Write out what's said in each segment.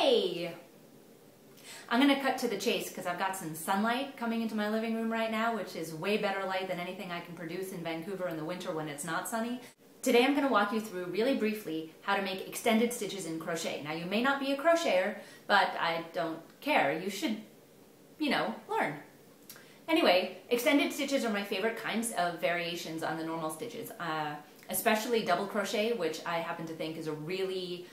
Hey! I'm going to cut to the chase because I've got some sunlight coming into my living room right now, which is way better light than anything I can produce in Vancouver in the winter when it's not sunny. Today I'm going to walk you through really briefly how to make extended stitches in crochet. Now you may not be a crocheter, but I don't care. You should, learn. Anyway, extended stitches are my favorite kinds of variations on the normal stitches, especially double crochet, which I happen to think is a really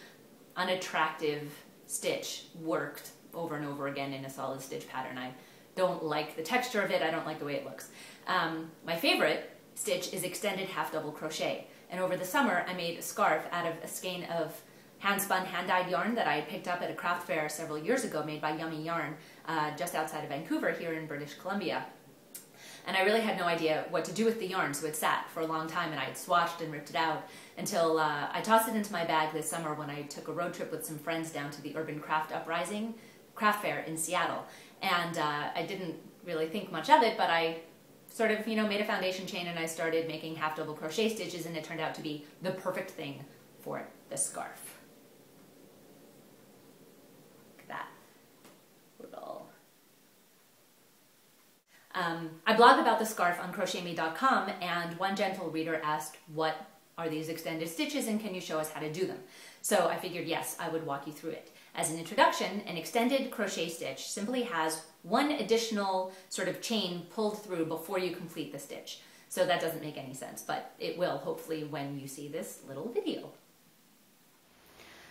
unattractive stitch worked over and over again in a solid stitch pattern. I don't like the texture of it, I don't like the way it looks. My favorite stitch is extended half double crochet, and over the summer I made a scarf out of a skein of hand-spun, hand-dyed yarn that I picked up at a craft fair several years ago, made by Yummy Yarn just outside of Vancouver here in British Columbia. And I really had no idea what to do with the yarn, so it sat for a long time and I had swatched and ripped it out until I tossed it into my bag this summer when I took a road trip with some friends down to the Urban Craft Uprising craft fair in Seattle. And I didn't really think much of it, but I sort of, made a foundation chain and I started making half double crochet stitches, and it turned out to be the perfect thing for the scarf. Look at that. Little. I blog about the scarf on crochetme.com, and one gentle reader asked, what are these extended stitches and can you show us how to do them? So I figured, yes, I would walk you through it. As an introduction, an extended crochet stitch simply has one additional sort of chain pulled through before you complete the stitch. So that doesn't make any sense, but it will hopefully when you see this little video.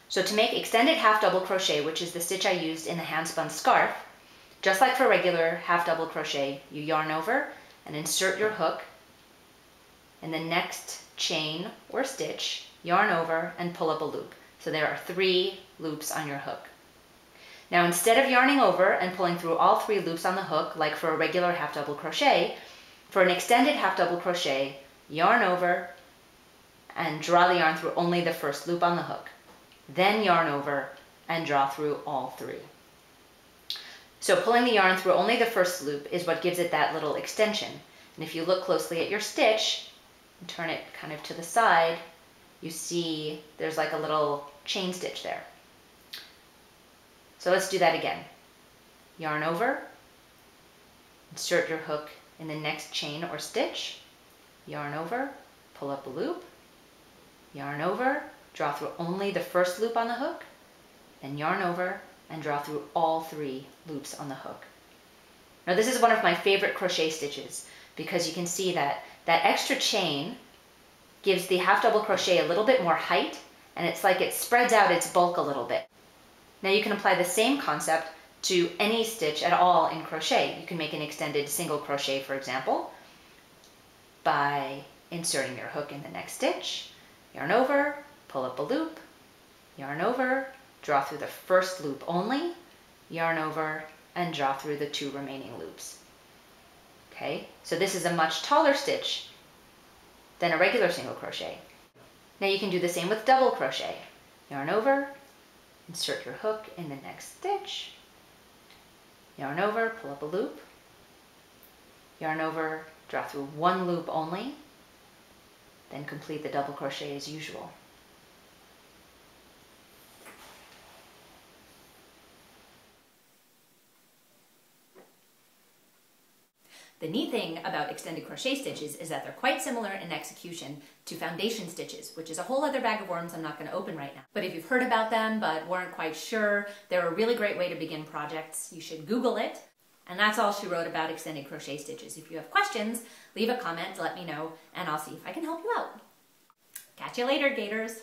So to make extended half double crochet, which is the stitch I used in the hand spun scarf, just like for regular half double crochet, you yarn over and insert your hook in the next chain or stitch, yarn over and pull up a loop. So there are 3 loops on your hook. Now instead of yarning over and pulling through all 3 loops on the hook, like for a regular half double crochet, for an extended half double crochet, yarn over and draw the yarn through only the first loop on the hook. Then yarn over and draw through all 3. So pulling the yarn through only the first loop is what gives it that little extension. And if you look closely at your stitch and turn it kind of to the side, you see there's like a little chain stitch there. So let's do that again. Yarn over, insert your hook in the next chain or stitch, yarn over, pull up a loop, yarn over, draw through only the first loop on the hook, then yarn over and draw through all 3 loops on the hook. Now this is one of my favorite crochet stitches because you can see that that extra chain gives the half double crochet a little bit more height, and it's like it spreads out its bulk a little bit. Now you can apply the same concept to any stitch at all in crochet. You can make an extended single crochet, for example, by inserting your hook in the next stitch, yarn over, pull up a loop, yarn over, draw through the first loop only, yarn over, and draw through the 2 remaining loops. Okay, so this is a much taller stitch than a regular single crochet. Now you can do the same with double crochet. Yarn over, insert your hook in the next stitch, yarn over, pull up a loop, yarn over, draw through 1 loop only, then complete the double crochet as usual. The neat thing about extended crochet stitches is that they're quite similar in execution to foundation stitches, which is a whole other bag of worms I'm not going to open right now. But if you've heard about them but weren't quite sure, they're a really great way to begin projects. You should Google it. And that's all she wrote about extended crochet stitches. If you have questions, leave a comment to let me know, and I'll see if I can help you out. Catch you later, Gators!